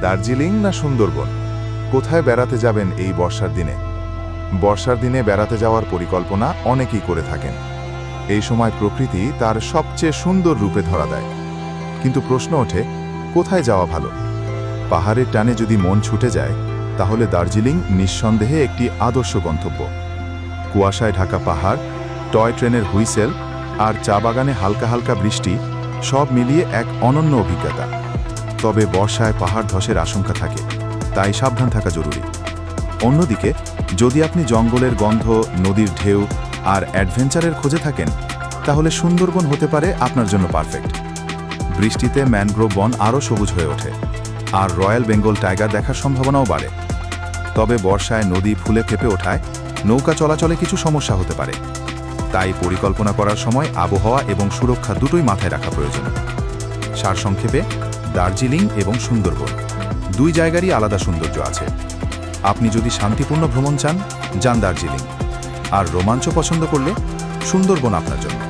দার্জিলিং না সুন্দরবন, কোথায় বেড়াতে যাবেন এই বর্ষার দিনে? বর্ষার দিনে বেড়াতে যাওয়ার পরিকল্পনা অনেকেই করে থাকেন। এই সময় প্রকৃতি তার সবচেয়ে সুন্দর রূপে ধরা দেয়। কিন্তু প্রশ্ন ওঠে, কোথায় যাওয়া ভালো? পাহাড়ের টানে যদি মন ছুটে যায়, তাহলে দার্জিলিং নিঃসন্দেহে একটি আদর্শ গন্তব্য। কুয়াশায় ঢাকা পাহাড়, টয় ট্রেনের হুইসেল আর চা বাগানে হালকা হালকা বৃষ্টি, সব মিলিয়ে এক অনন্য অভিজ্ঞতা। তবে বর্ষায় পাহাড় ধসের আশঙ্কা থাকে, তাই সাবধান থাকা জরুরি। অন্যদিকে যদি আপনি জঙ্গলের গন্ধ, নদীর ঢেউ আর অ্যাডভেঞ্চারের খোঁজে থাকেন, তাহলে সুন্দরবন হতে পারে আপনার জন্য পারফেক্ট। বৃষ্টিতে ম্যানগ্রোভ বন আরও সবুজ হয়ে ওঠে, আর রয়্যাল বেঙ্গল টাইগার দেখার সম্ভাবনাও বাড়ে। তবে বর্ষায় নদী ফুলে ফেঁপে ওঠায় নৌকা চলাচলে কিছু সমস্যা হতে পারে, তাই পরিকল্পনা করার সময় আবহাওয়া এবং সুরক্ষা দুটোই মাথায় রাখা প্রয়োজন। সারসংক্ষেপে, দার্জিলিং এবং সুন্দরবন দুই জায়গারই আলাদা সৌন্দর্য আছে। আপনি যদি শান্তিপূর্ণ ভ্রমণ চান, যান দার্জিলিং, আর রোমাঞ্চ পছন্দ করলে সুন্দরবন আপনার জন্য।